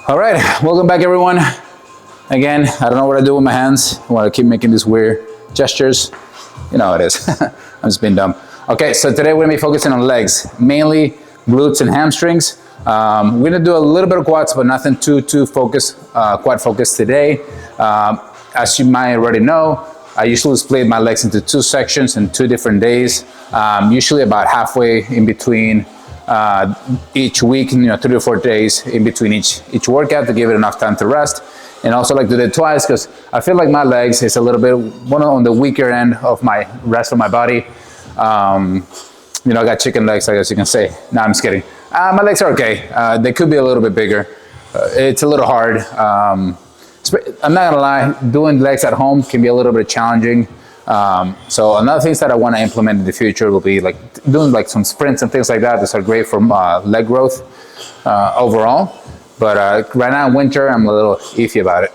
All right, welcome back everyone. Again, I don't know what I do with my hands. I want to keep making these weird gestures. You know how it is. I'm just being dumb. Okay, so today we're gonna be focusing on legs, mainly glutes and hamstrings. We're gonna do a little bit of quads, but nothing too focused, quad focused today. As you might already know, I usually split my legs into 2 sections in 2 different days, usually about halfway in between each week, 3 to 4 days in between each workout to give it enough time to rest. And also like to do it twice because I feel like my legs is a little bit one on the weaker end of my rest of my body. I got chicken legs, I guess you can say. No, I'm just kidding. My legs are okay. They could be a little bit bigger. It's a little hard. I'm not gonna lie, doing legs at home can be a little bit challenging. So another things that I want to implement in the future will be like doing like some sprints and things like that. Those are great for leg growth overall. But right now in winter, I'm a little iffy about it.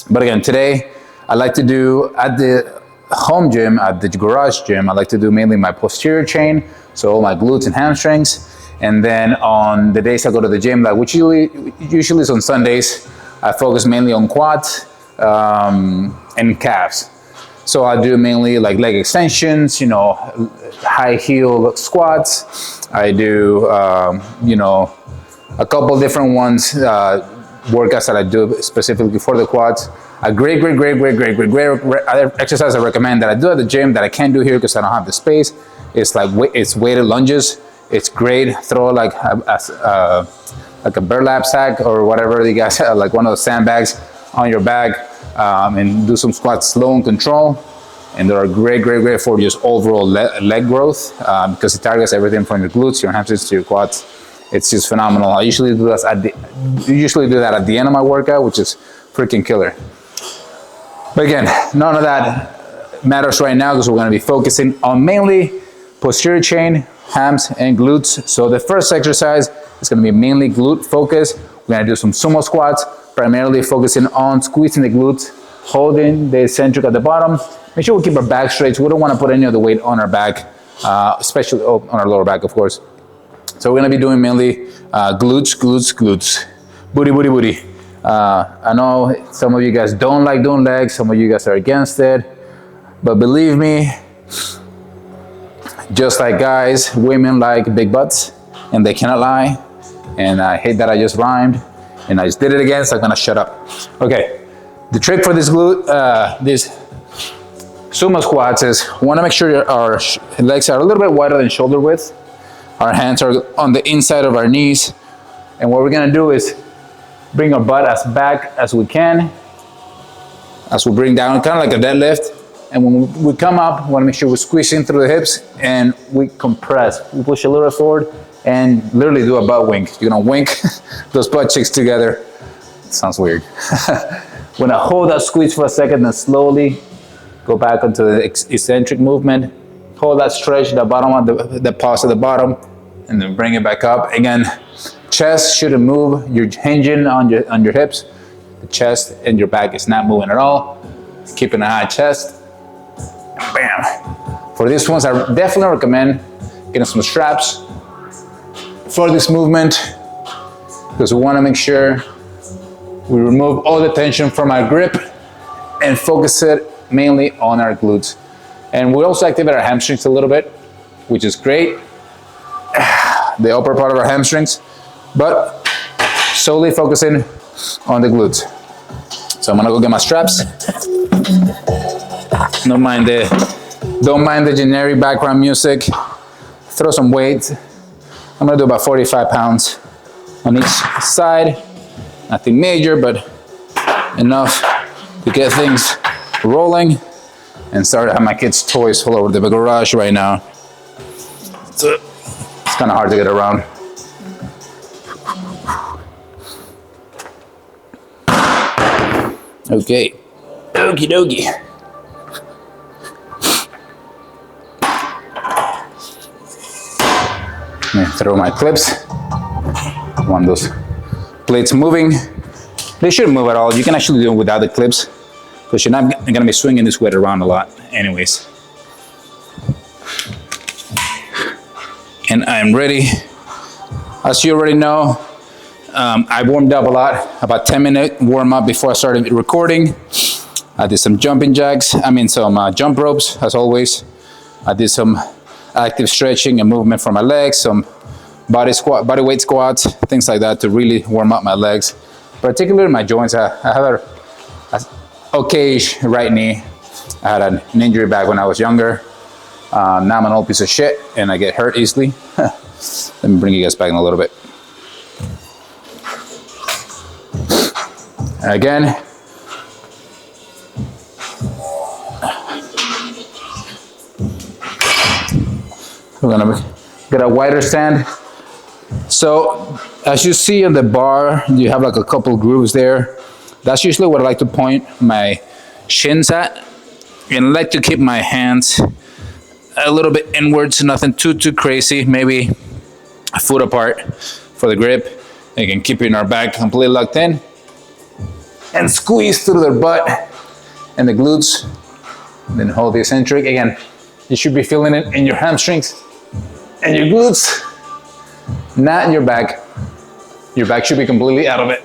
But again, today I like to do at the home gym, at the garage gym, I like to do mainly my posterior chain, so all my glutes and hamstrings. And then on the days I go to the gym, like which usually is on Sundays, I focus mainly on quads and calves. So I do mainly like leg extensions, high heel squats. I do, a couple different ones, workouts that I do specifically for the quads. A great exercise I recommend that I do at the gym that I can't do here because I don't have the space. It's weighted lunges. It's great. Throw like a burlap sack or whatever you guys have, like one of those sandbags on your back, and do some squats slow and control. And they are great for just overall leg growth because it targets everything from your glutes, your hamstrings to your quads. It's just phenomenal. I usually do that at the end of my workout, which is freaking killer. But again, none of that matters right now because we're going to be focusing on mainly posterior chain, hams, and glutes. So the first exercise is going to be mainly glute focus. We're going to do some sumo squats, primarily focusing on squeezing the glutes, holding the eccentric at the bottom. Make sure we keep our back straight. So we don't want to put any of the weight on our back, especially on our lower back, of course. So we're going to be doing mainly glutes, booty. I know some of you guys don't like doing legs. Some of you guys are against it. But believe me, just like guys, women like big butts, and they cannot lie. And I hate that I just rhymed, and I just did it again, so I'm going to shut up. Okay, the trick for this this sumo squats is we want to make sure our legs are a little bit wider than shoulder width. Our hands are on the inside of our knees. And what we're gonna do is bring our butt as back as we can, as we bring down, kind of like a deadlift. And when we come up, we wanna make sure we're squeezing through the hips and we compress. We push a little forward and literally do a butt wink. You're gonna wink those butt cheeks together. It sounds weird. We're gonna hold that squeeze for a second and slowly go back onto the eccentric movement. Hold that stretch, the bottom of the pause at the bottom, and then bring it back up. Again, chest shouldn't move. You're hinging on your hips. The chest and your back is not moving at all. Keeping a high chest. Bam. For these ones, I definitely recommend getting some straps for this movement because we want to make sure we remove all the tension from our grip and focus it mainly on our glutes. And we also activate our hamstrings a little bit, which is great. The upper part of our hamstrings, but solely focusing on the glutes. So I'm gonna go get my straps. Don't mind the generic background music. Throw some weight. I'm gonna do about 45 pounds on each side. Nothing major, but enough to get things rolling and start to have my kids' toys all over the garage right now. So it's kind of hard to get around. Okay, okie dokie. Throw my clips. I want those plates moving. They shouldn't move at all. You can actually do it without the clips because you're not gonna be swinging this weight around a lot anyways. And I'm ready. As you already know, I warmed up a lot, about 10-minute warm up before I started recording. I did some jumping jacks, some jump ropes, as always. I did some active stretching and movement for my legs, some body weight squats, things like that to really warm up my legs, particularly my joints. I have a okay right knee. I had an injury back when I was younger. Now I'm an old piece of shit and I get hurt easily. Let me bring you guys back in a little bit. Again, we're gonna get a wider stand. So as you see on the bar, you have like a couple grooves there. That's usually what I like to point my shins at. And I like to keep my hands a little bit inwards, nothing too crazy, maybe a foot apart for the grip. Again, keeping our back completely locked in. And squeeze through their butt and the glutes. And then hold the eccentric. Again, you should be feeling it in your hamstrings and your glutes, not in your back. Your back should be completely out of it.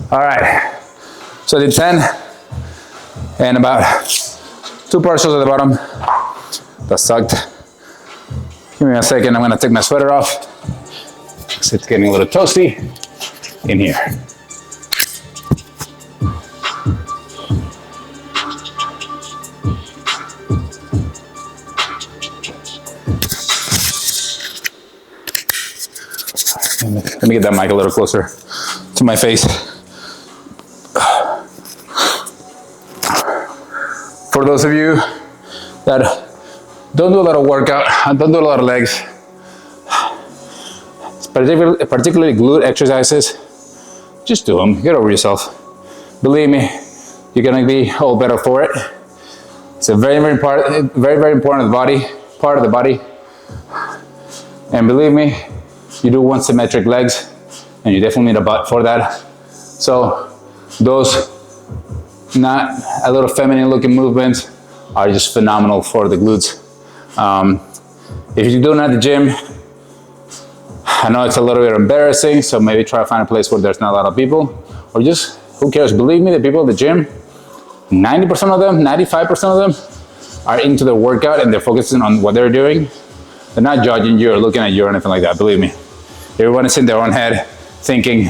All right, so I did 10 and about 2 partials at the bottom. That sucked. Give me a second, I'm gonna take my sweater off. So it's getting a little toasty in here. Let me get that mic a little closer to my face. For those of you that don't do a lot of workout, don't do a lot of legs, particularly glute exercises, just do them. Get over yourself. Believe me, you're gonna be all better for it. It's a very important part of the body. And believe me, you do want symmetric legs, and you definitely need a butt for that. So those not a little feminine looking movements are just phenomenal for the glutes. If you're doing it at the gym, I know it's a little bit embarrassing, so maybe try to find a place where there's not a lot of people, or just, who cares? Believe me, the people at the gym, 90% of them, 95% of them are into their workout and they're focusing on what they're doing. They're not judging you or looking at you or anything like that, believe me. Everyone is in their own head thinking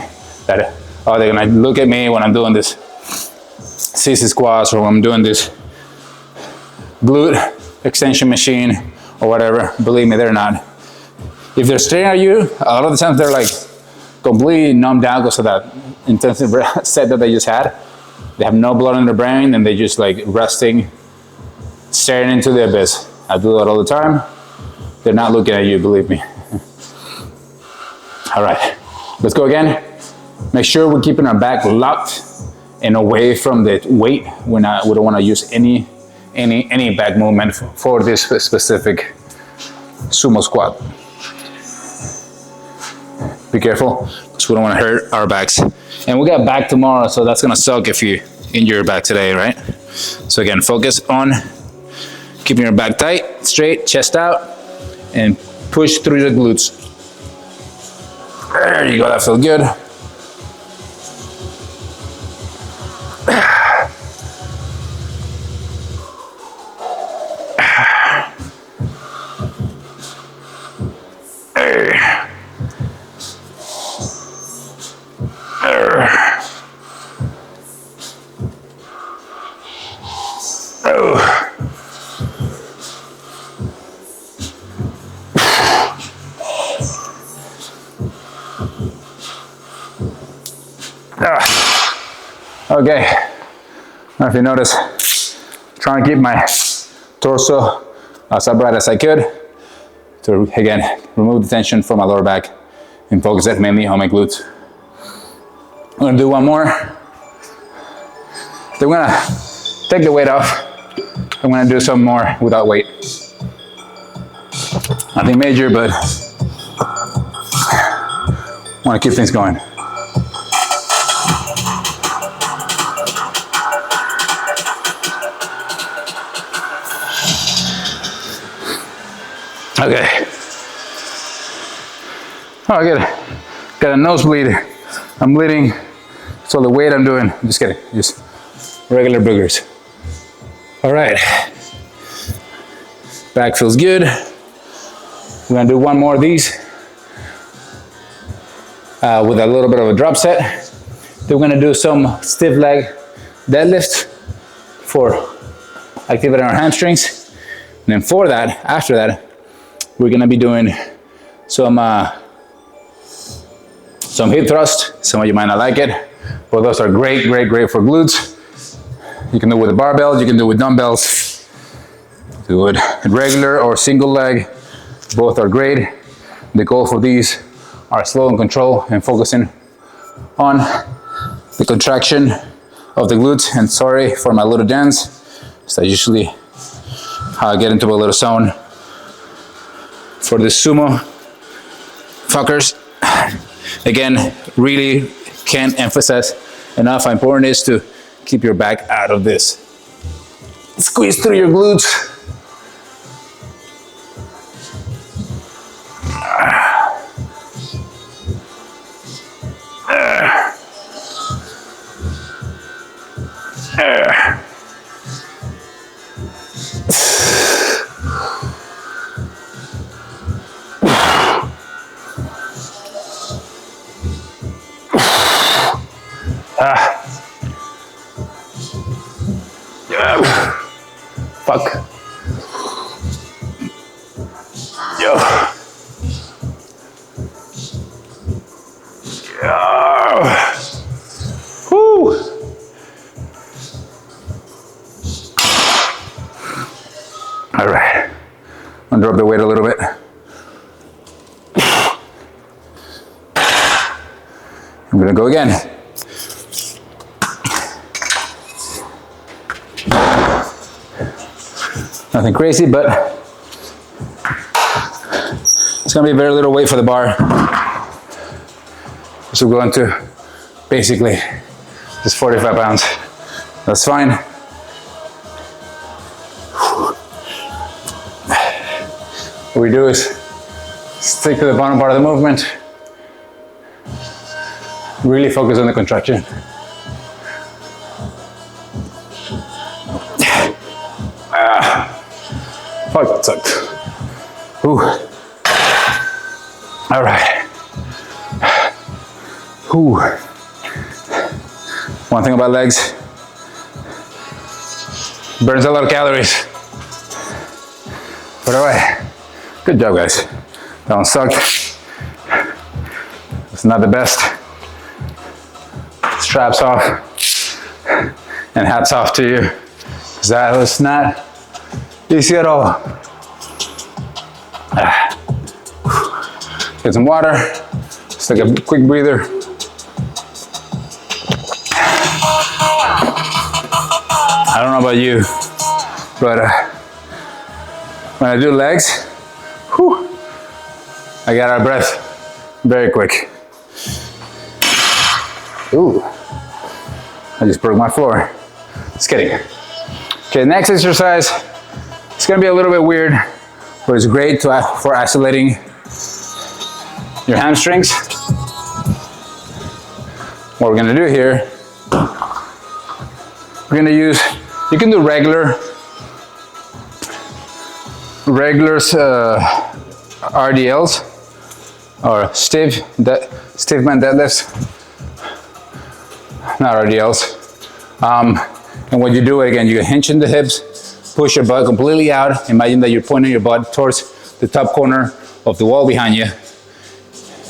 that, oh, they're gonna look at me when I'm doing this sissy squats or when I'm doing this glute extension machine or whatever. Believe me, they're not. If they're staring at you, a lot of the times they're like completely numbed out because of that intensive set that they just had. They have no blood in their brain and they just like resting, staring into the abyss. I do that all the time. They're not looking at you, believe me. All right, let's go again. Make sure we're keeping our back locked and away from the weight. We don't want to use any back movement for this specific sumo squat. Be careful, because we don't want to hurt our backs. And we got back tomorrow, so that's gonna suck if you injure your back today, right? So again, focus on keeping your back tight, straight, chest out, and push through the glutes. There you go, that feels good. Okay, now if you notice, trying to keep my torso as upright as I could to, again, remove the tension from my lower back and focus it mainly on my glutes. I'm gonna do one more. Then we're gonna take the weight off. I'm gonna do some more without weight. Nothing major, but I wanna keep things going. Okay. Oh, I got a nosebleed. I'm bleeding. So the weight I'm doing, just kidding, just regular boogers. All right. Back feels good. We're gonna do one more of these with a little bit of a drop set. Then we're gonna do some stiff leg deadlifts for activating our hamstrings. And then for that, after that, we're gonna be doing some hip thrust. Some of you might not like it, but those are great for glutes. You can do it with a barbell, you can do it with dumbbells. Do it regular or single leg. Both are great. The goal for these are slow and control and focusing on the contraction of the glutes. And sorry for my little dance. So usually how I get into a little zone. For the sumo fuckers, again, really can't emphasize enough how important it is to keep your back out of this. Squeeze through your glutes. Fuck. Yo. Woo. All right. I'm gonna drop the weight a little bit. I'm gonna go again. Nothing crazy, but it's gonna be very little weight for the bar. So we're going to basically just 45 pounds. That's fine. What we do is stick to the bottom part of the movement. Really focus on the contraction. Fuck, that sucked. Ooh. All right. Ooh. One thing about legs, burns a lot of calories. But all right, good job, guys. That one sucked. It's not the best. Straps off and hats off to you, because that was not easy at all. Get some water. Just take a quick breather. I don't know about you, but when I do legs, whew, I get out of breath very quick. Ooh, I just broke my floor. Just kidding. Okay, next exercise. It's gonna be a little bit weird, but it's great for isolating your hamstrings. What we're gonna do here, we're gonna use, you can do regular RDLs or stiff band deadlifts, not RDLs. And what you do, again, you hinge in the hips, push your butt completely out. Imagine that you're pointing your butt towards the top corner of the wall behind you.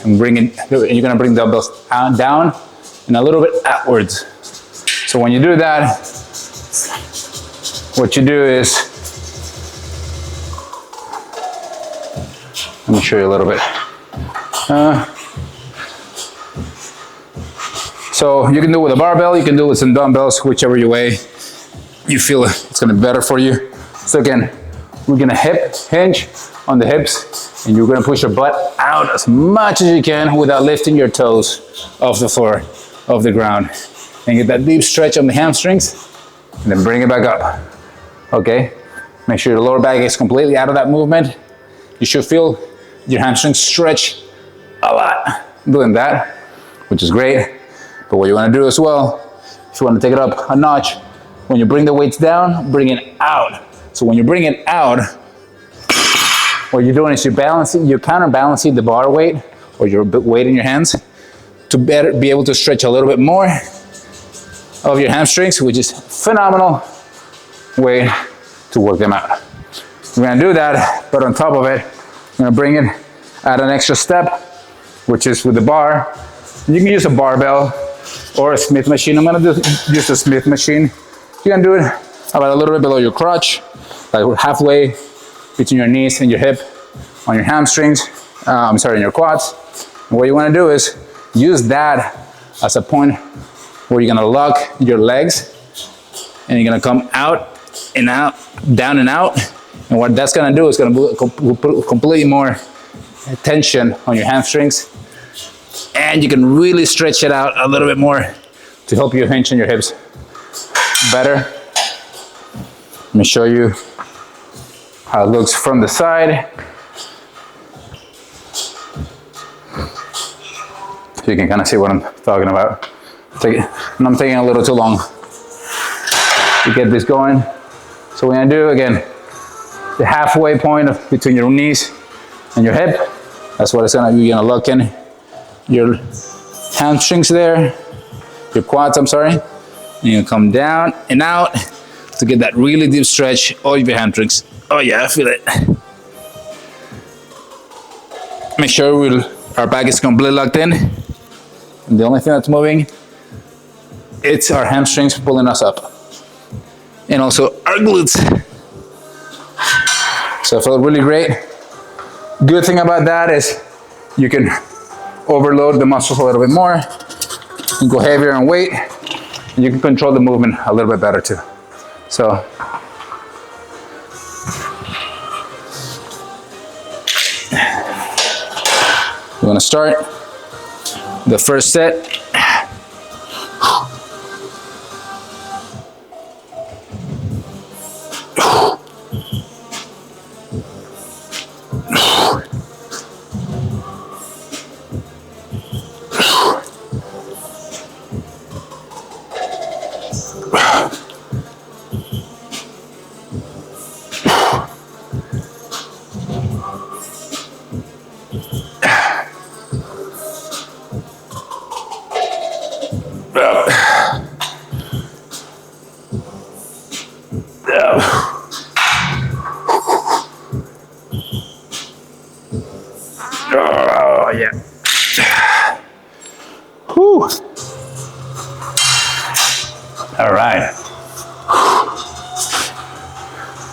And you're gonna bring the dumbbells down and a little bit outwards. So when you do that, what you do is Let me show you a little bit. So you can do it with a barbell, you can do it with some dumbbells, whichever way you feel it's gonna be better for you. So again, we're gonna hip hinge on the hips, and you're gonna push your butt out as much as you can without lifting your toes off the floor, off the ground. And get that deep stretch on the hamstrings, and then bring it back up, okay? Make sure your lower back is completely out of that movement. You should feel your hamstrings stretch a lot doing that, which is great. But what you wanna do as well, if you wanna take it up a notch, when you bring the weights down, bring it out. So when you bring it out, what you're doing is you're counterbalancing the bar weight or your weight in your hands to better be able to stretch a little bit more of your hamstrings, which is a phenomenal way to work them out. We're gonna do that, but on top of it, I'm gonna bring it at an extra step, which is with the bar. You can use a barbell or a Smith machine. I'm gonna use a Smith machine. You can do it about a little bit below your crotch, like halfway between your knees and your hip, on your hamstrings, on your quads. And what you wanna do is use that as a point where you're gonna lock your legs, and you're gonna come out and out, down and out. And what that's gonna do is gonna put completely more tension on your hamstrings, and you can really stretch it out a little bit more to help you hinge on your hips better. Let me show you how it looks from the side. So you can kind of see what I'm talking about. And I'm taking a little too long to get this going. So we're gonna do, again, the halfway point between your knees and your hip. That's what it's gonna be. You're gonna lock in your hamstrings there, your quads, I'm sorry. And you're gonna come down and out to get that really deep stretch of your hamstrings. Oh yeah, I feel it. Make sure our back is completely locked in. And the only thing that's moving, it's our hamstrings pulling us up. And also our glutes. So I felt really great. Good thing about that is you can overload the muscles a little bit more. You can go heavier on weight, and you can control the movement a little bit better too. So we're gonna start the first set. Oh yeah. Whew. All right.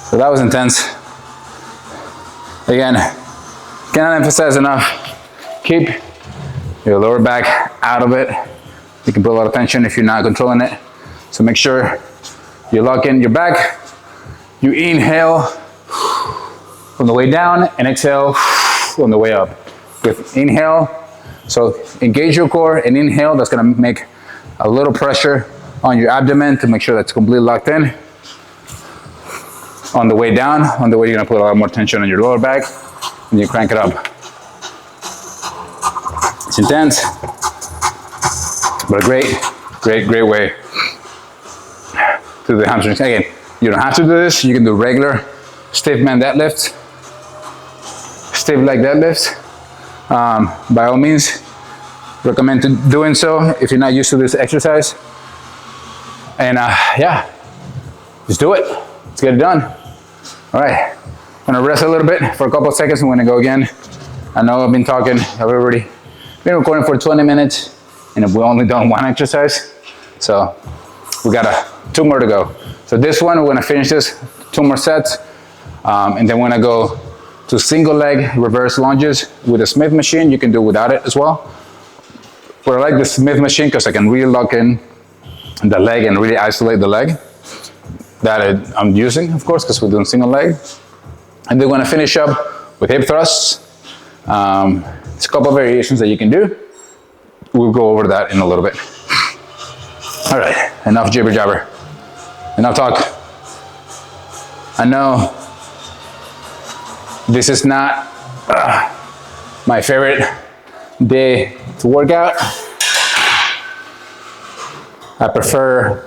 So that was intense. Again, cannot emphasize enough. Keep your lower back out of it. You can put a lot of tension if you're not controlling it. So make sure you lock in your back. You inhale from the way down and exhale on the way up. With inhale, so engage your core and inhale. That's gonna make a little pressure on your abdomen to make sure that's completely locked in. On the way down, on the way you're gonna put a lot more tension on your lower back, and you crank it up. It's intense, but a great way to the hamstrings. Again, you don't have to do this. You can do regular stiff man deadlifts, stiff leg deadlifts. By all means, recommend doing so if you're not used to this exercise. And yeah, just do it. Let's get it done. All right, I'm gonna rest a little bit for a couple of seconds. I'm gonna go again. I know I've been talking. I've already been recording for 20 minutes, and we only done one exercise. So we got 2 more to go. So this one, we're gonna finish this 2 more sets, and then we're gonna go to single leg reverse lunges with a Smith machine. You can do without it as well. But I like the Smith machine because I can really lock in the leg and really isolate the leg that I'm using, of course, because we're doing single leg. And then we're gonna finish up with hip thrusts. There's a couple of variations that you can do. We'll go over that in a little bit. All right, enough jibber jabber, enough talk. I know this is not my favorite day to work out. I prefer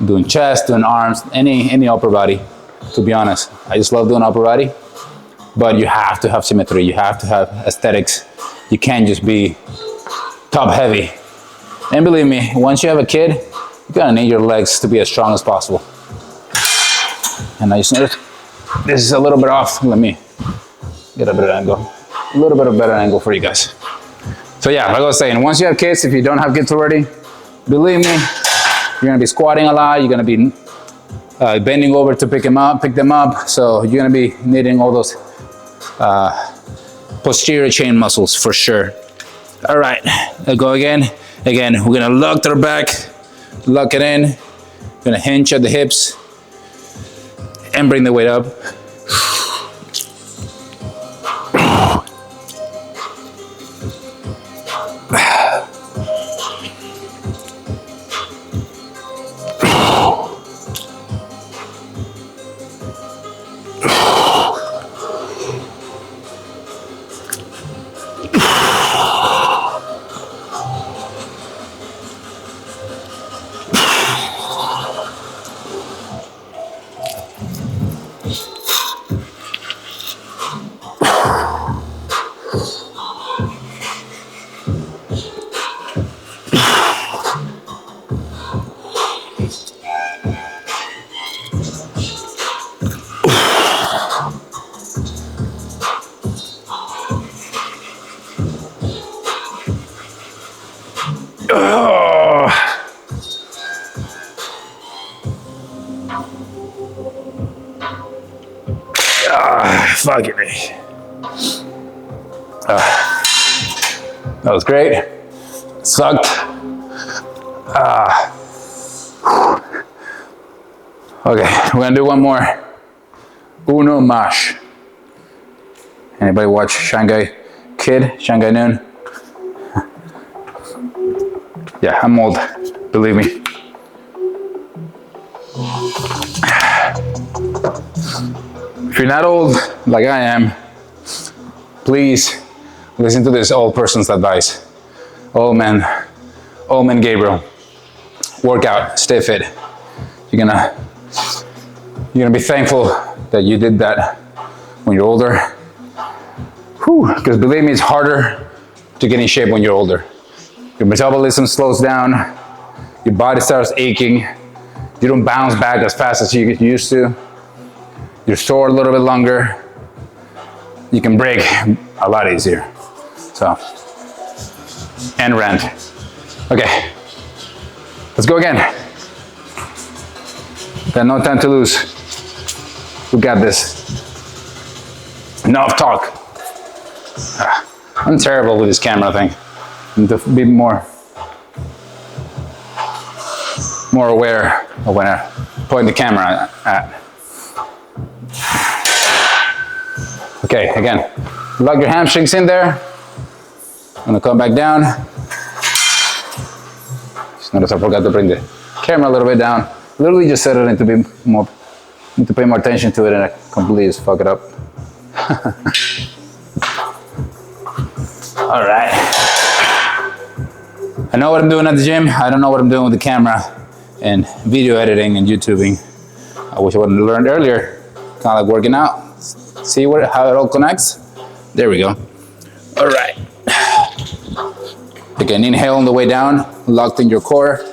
doing chest, doing arms, any upper body, to be honest. I just love doing upper body, but you have to have symmetry, you have to have aesthetics. You can't just be top heavy. And believe me, once you have a kid, you're gonna need your legs to be as strong as possible. And I just noticed this is a little bit off. Let me get a better angle. A little bit of better angle for you guys. So yeah, like I was saying, once you have kids, if you don't have kids already, believe me, you're gonna be squatting a lot, you're gonna be bending over to pick them up. So you're gonna be needing all those posterior chain muscles for sure. All right, let's go again. Again, we're gonna lock their back, lock it in, gonna hinge at the hips, and bring the weight up. Fucking me. That was great. Sucked. Okay, we're gonna do one more. Uno mash. Anybody watch Shanghai Kid, Shanghai Noon? Yeah, I'm old, believe me. If you're not old like I am, please listen to this old person's advice. Old man Gabriel. Work out, stay fit. You're gonna be thankful that you did that when you're older. Because believe me, it's harder to get in shape when you're older. Your metabolism slows down, your body starts aching, you don't bounce back as fast as you used to. You're sore a little bit longer. You can break a lot easier. So, and rant. Okay, let's go again. Got no time to lose. We got this. Enough talk. I'm terrible with this camera thing. I need to be more aware of when I point the camera at. Okay, again, lock your hamstrings in there. I'm gonna come back down. Just notice I forgot to bring the camera a little bit down. Literally just set it in to be more, need to pay more attention to it, and I completely just fuck it up. All right. I know what I'm doing at the gym. I don't know what I'm doing with the camera and video editing and YouTubing. I wish I would have learned earlier. Kind of like working out. See how it all connects? There we go. All right. Again, inhale on the way down, locked in your core.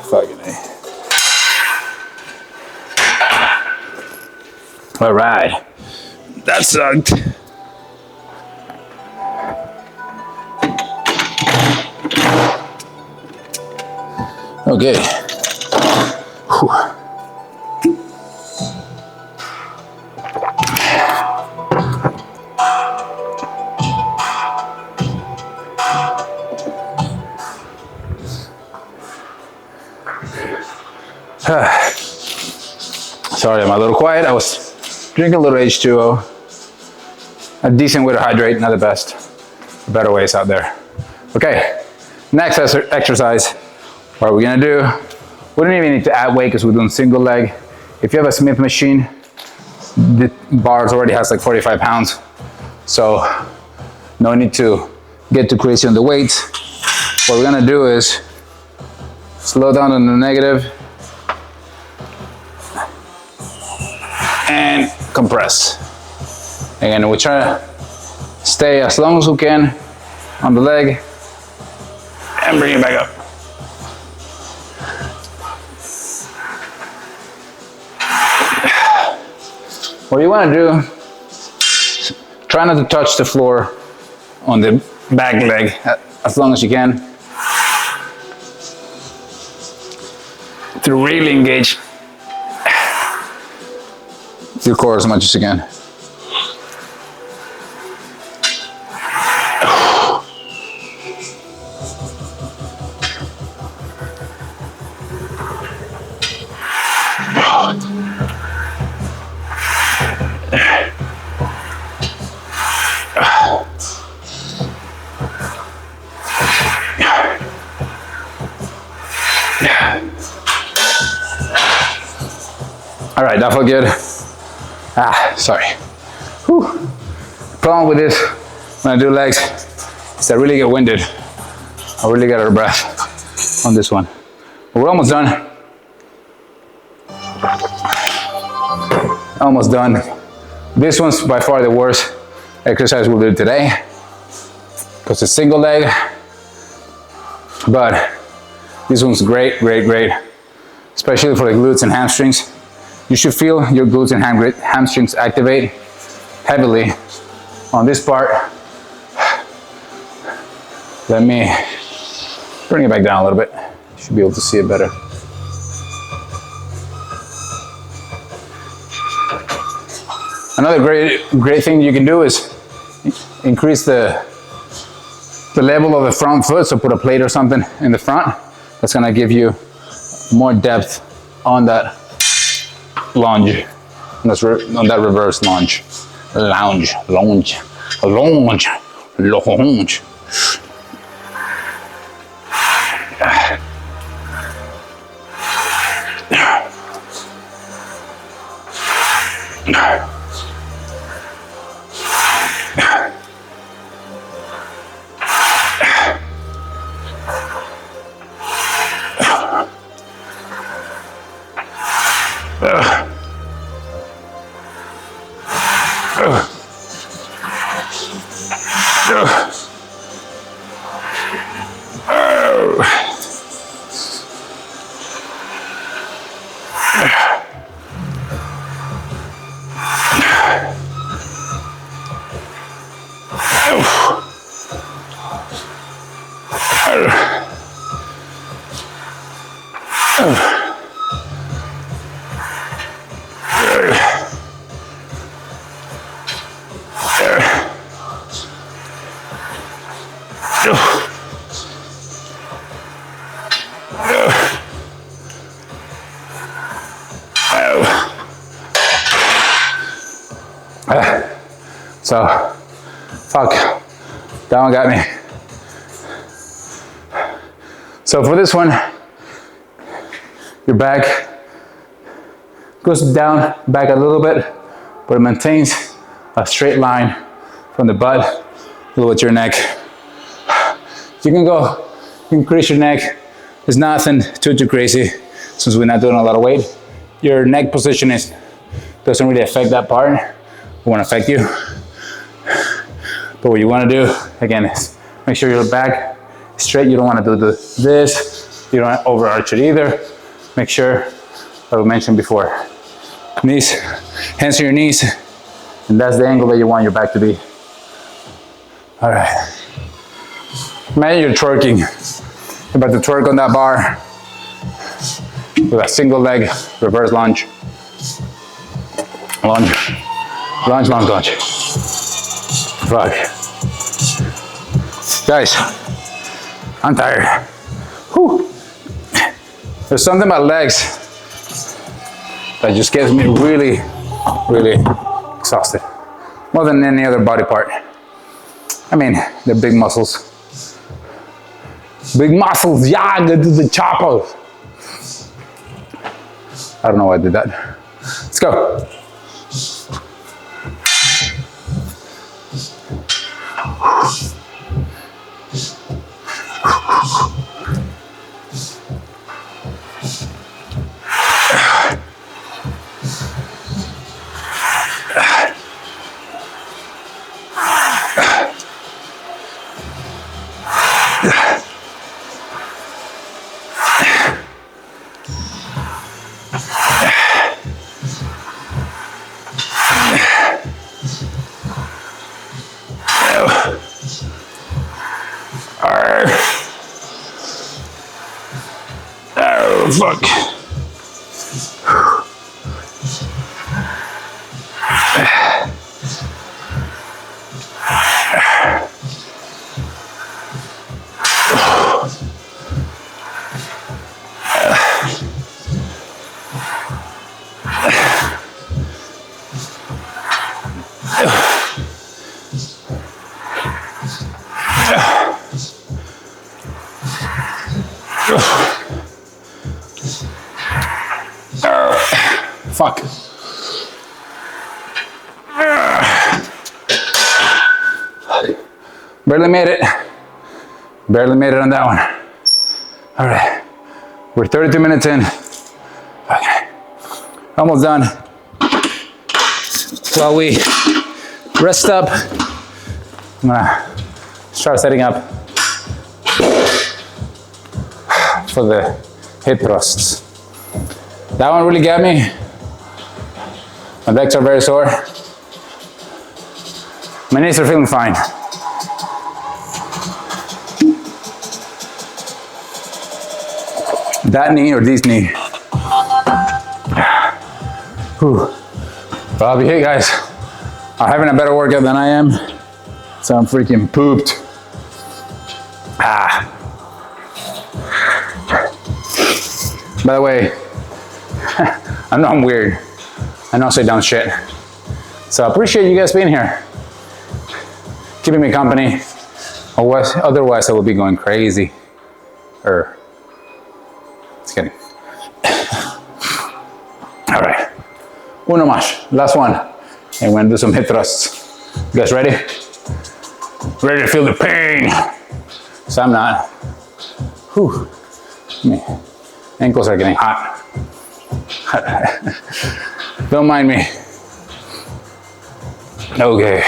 Fucking A. All right, that sucked. Okay. Whew. Sorry, I'm a little quiet. I was drinking a little H2O. A decent way to hydrate, not the best. Better ways out there. Okay, next exercise. What are we gonna do? We don't even need to add weight because we're doing single leg. If you have a Smith machine, the bars already has like 45 pounds. So no need to get too crazy on the weights. What we're gonna do is slow down on the negative and compress. Again, we try to stay as long as we can on the leg and bring it back up. What you want to do, try not to touch the floor on the back leg as long as you can to really engage your core as much as you can. All right, that felt good. Sorry. Whew. Problem with this, when I do legs, is I really get winded. I really get out of breath on this one. But we're almost done. Almost done. This one's by far the worst exercise we'll do today because it's single leg, but this one's great, great, great, especially for the glutes and hamstrings. You should feel your glutes and hamstrings activate heavily on this part. Let me bring it back down a little bit. You should be able to see it better. Another great thing you can do is increase the level of the front foot. So put a plate or something in the front. That's gonna give you more depth on that lunge, on that reverse lunge. Lunge. So, fuck, that one got me. So for this one, your back goes down, back a little bit, but it maintains a straight line from the butt with your neck. You can increase your neck. It's nothing too crazy since we're not doing a lot of weight. Your neck position is doesn't really affect that part. It won't affect you. But what you want to do, again, is make sure your back is straight. You don't want to do this. You don't want to overarch it either. Make sure, like we mentioned before, knees, hands on your knees, and that's the angle that you want your back to be. All right. Imagine you're twerking. You're about to twerk on that bar with a single leg reverse lunge. Lunge, lunge, lunge, lunge. Fuck. Guys, I'm tired. Whew. There's something about legs that just gets me really, really exhausted. More than any other body part. I mean, they're big muscles. Big muscles, yeah, go to the chopper. I don't know why I did that. Let's go. Oh, fuck. Fuck. Barely made it. Barely made it on that one. All right. We're 32 minutes in. Okay. Almost done. While we rest up, I'm gonna start setting up for the hip thrusts. That one really got me. My legs are very sore. My knees are feeling fine. That knee or this knee. Whew. Well, I'll be here, guys. I'm having a better workout than I am, so I'm freaking pooped. By the way, I know I'm weird. I know I say dumb shit. So I appreciate you guys being here, keeping me company. Otherwise, I would be going crazy. Just kidding. All right. Uno más. Last one. And we're gonna do some hip thrusts. You guys ready? Ready to feel the pain? So I'm not. Whew. My ankles are getting hot. Don't mind me. Okay.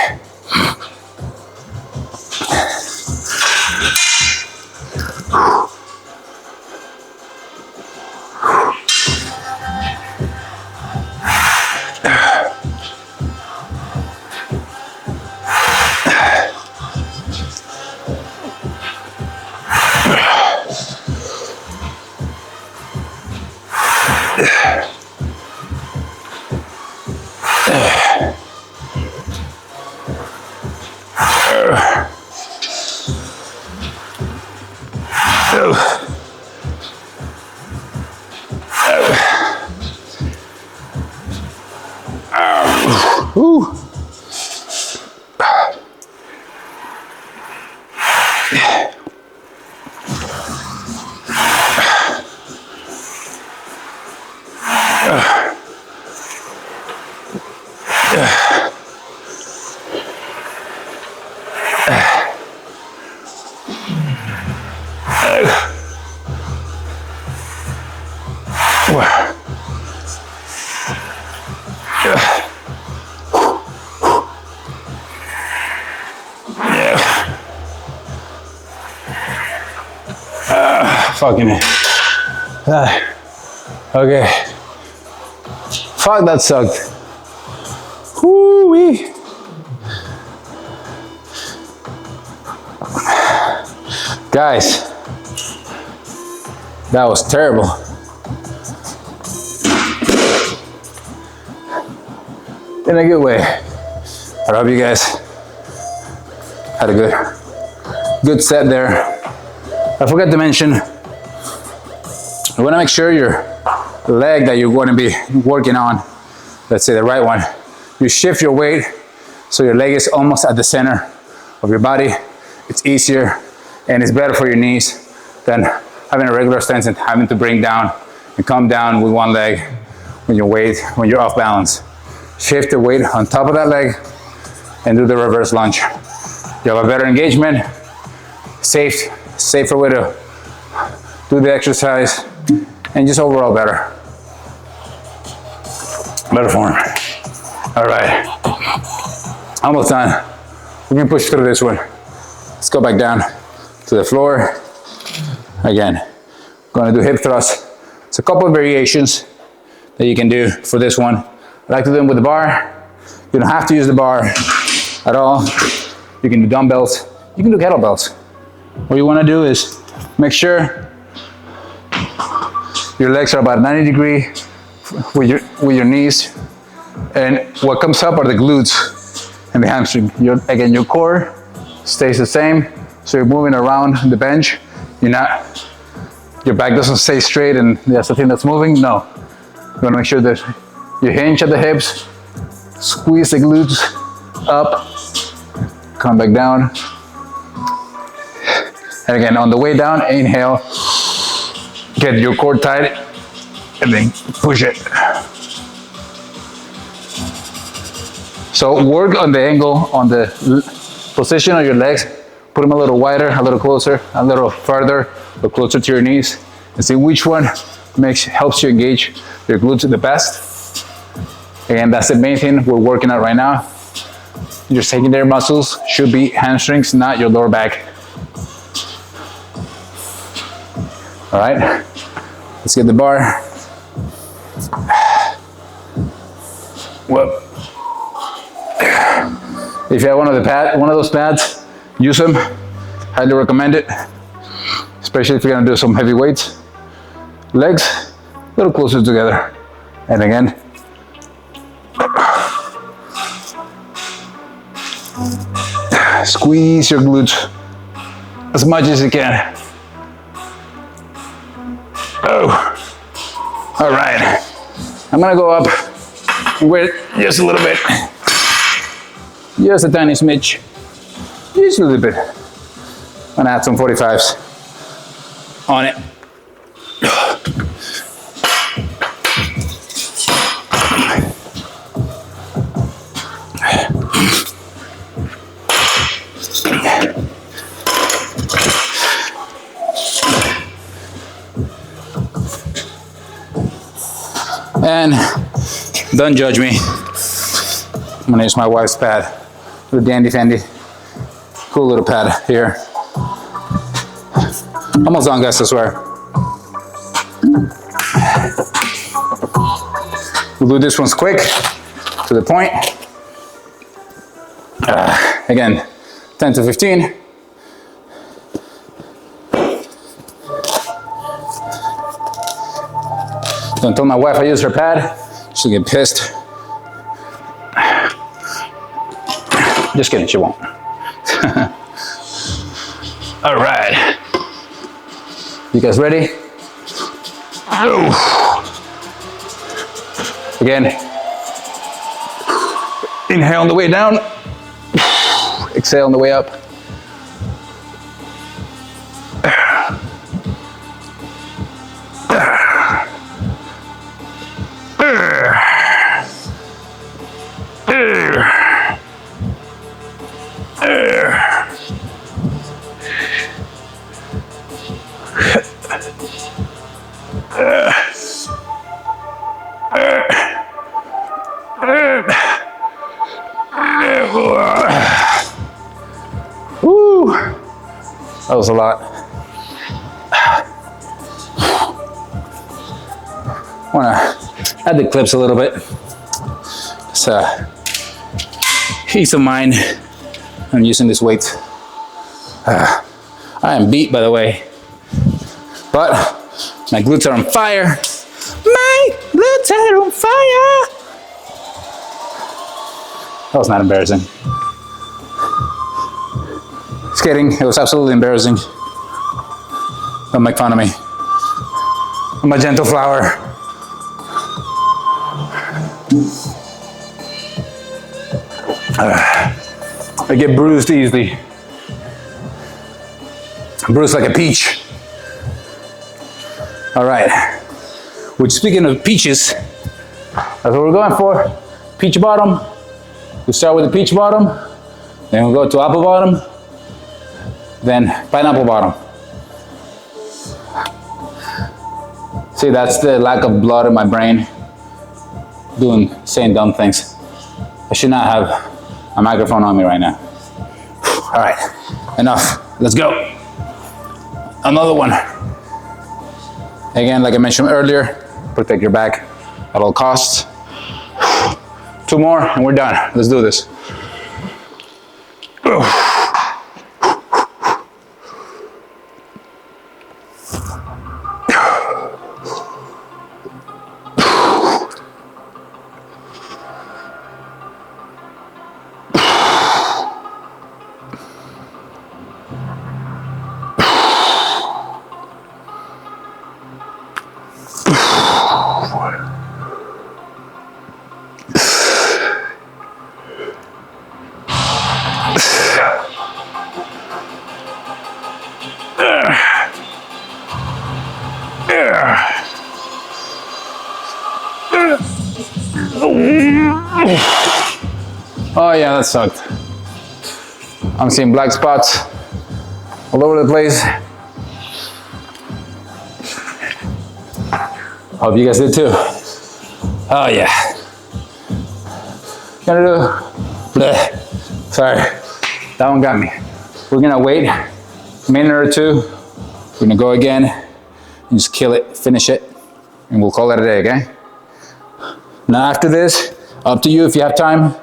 Fucking it. Okay. Fuck, that sucked. Woo-wee. Guys, that was terrible. In a good way. I hope you guys had a good set there. I forgot to mention, you want to make sure your leg that you're going to be working on, let's say the right one, you shift your weight so your leg is almost at the center of your body. It's easier and it's better for your knees than having a regular stance and having to bring down and come down with one leg when you're off balance. Shift the weight on top of that leg and do the reverse lunge. You have a better engagement, safer way to do the exercise, and just overall better form. All right, almost done. We can push through this one. Let's go back down to the floor. Again, gonna do hip thrusts. It's a couple of variations that you can do for this one. I like to do them with the bar. You don't have to use the bar at all. You can do dumbbells. You can do kettlebells. What you want to do is make sure your legs are about 90 degrees with your knees, and what comes up are the glutes and the hamstring. Again, your core stays the same, so you're moving around the bench. Your back doesn't stay straight and that's the thing that's moving. No, you want to make sure that you hinge at the hips, squeeze the glutes up, come back down. And again, on the way down, inhale, get your core tight, and then push it. So work on the angle, on the position of your legs. Put them a little wider, a little closer, a little further, or closer to your knees, and see which one helps you engage your glutes the best. And that's the main thing we're working on right now. Your secondary muscles should be hamstrings, not your lower back. All right, let's get the bar. Whoop. If you have one of those pads, use them. Highly recommend it, especially if you're gonna do some heavy weights. Legs a little closer together, and again. Squeeze your glutes as much as you can. Oh, all right. I'm gonna go up and wait just a little bit. Just a tiny smidge. Just a little bit. I'm gonna add some 45s on it. And don't judge me. I'm gonna use my wife's pad. Little dandy fandy. Cool little pad here. Almost done, guys, I swear. We'll do this one's quick, to the point. Again, 10 to 15. Don't tell my wife I use her pad, she'll get pissed. Just kidding, she won't. All right. You guys ready? Again, inhale on the way down, exhale on the way up. Woo! That was a lot. wanna add the clips a little bit. It's peace of mind. I'm using this weight. I am beat, by the way, but my glutes are on fire. My glutes are on fire. That was not embarrassing. Just kidding, it was absolutely embarrassing. Don't make fun of me. I'm a gentle flower. I get bruised easily. Bruised like a peach. All right, which speaking of peaches, that's what we're going for. Peach bottom. We start with the peach bottom, then we'll go to apple bottom, then pineapple bottom. See, that's the lack of blood in my brain saying dumb things. I should not have a microphone on me right now. All right, enough, let's go. Another one. Again, like I mentioned earlier, protect your back at all costs. 2 more and we're done. Let's do this. Oh yeah, that sucked. I'm seeing black spots all over the place. Hope you guys did too. Oh yeah. Gonna do, bleh. Sorry, that one got me. We're gonna wait a minute or two. We're gonna go again and just kill it, finish it, and we'll call it a day, okay? Now after this, up to you if you have time.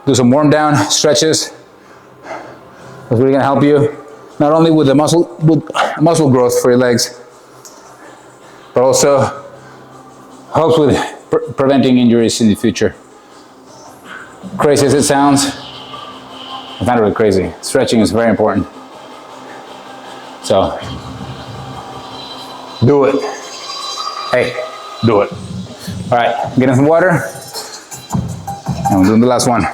Do some warm down stretches. That's really gonna help you, not only with the muscle growth for your legs, but also helps with preventing injuries in the future. Crazy as it sounds, it's not really crazy. Stretching is very important. So, do it. Hey, do it. All right, get in some water, and we're doing the last one.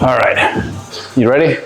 All right, you ready?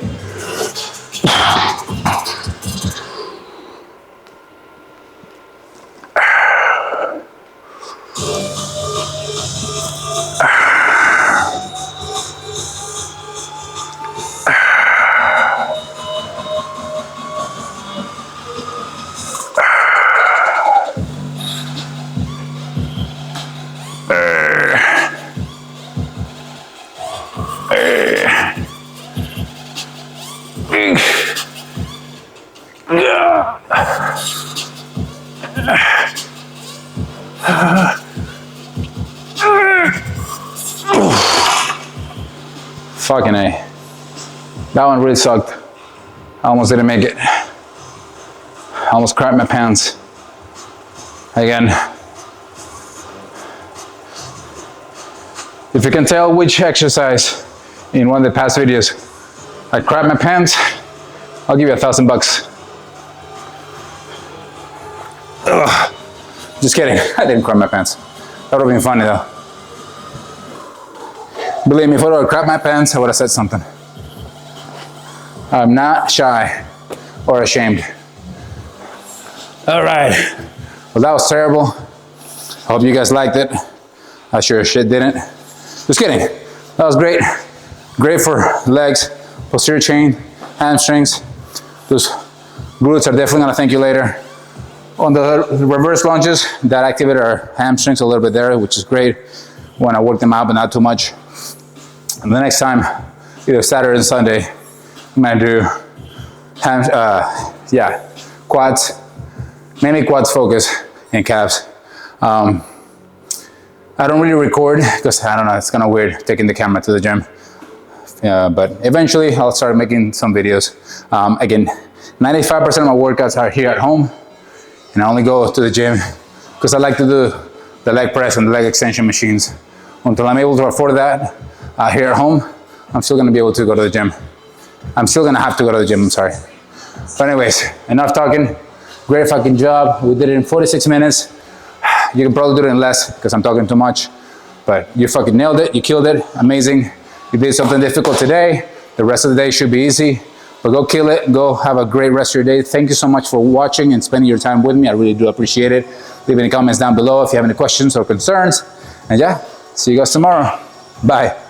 Fucking A. That one really sucked. I almost didn't make it. I almost crapped my pants. Again. If you can tell which exercise in one of the past videos I crapped my pants, I'll give you $1,000. Ugh. Just kidding, I didn't crap my pants. That would have been funny though. Believe me, if I would have crapped my pants, I would have said something. I'm not shy or ashamed. All right, well that was terrible. I hope you guys liked it. I sure as shit didn't. Just kidding, that was great. Great for legs, posterior chain, hamstrings. Those glutes are definitely gonna thank you later. On the reverse lunges, that activated our hamstrings a little bit there, which is great when I work them out, but not too much. And the next time, either Saturday and Sunday, I'm gonna do quads, mainly quads focus, and calves. I don't really record because I don't know, it's kind of weird taking the camera to the gym. But eventually I'll start making some videos. Again, 95% of my workouts are here at home, and I only go to the gym because I like to do the leg press and the leg extension machines. Until I'm able to afford that here at home, I'm still gonna be able to go to the gym. I'm still gonna have to go to the gym, I'm sorry. But anyways, enough talking. Great fucking job. We did it in 46 minutes. You can probably do it in less because I'm talking too much, but you fucking nailed it. You killed it. Amazing. You did something difficult today. The rest of the day should be easy, but go kill it. Go have a great rest of your day. Thank you so much for watching and spending your time with me. I really do appreciate it. Leave any comments down below if you have any questions or concerns. And yeah, see you guys tomorrow. Bye.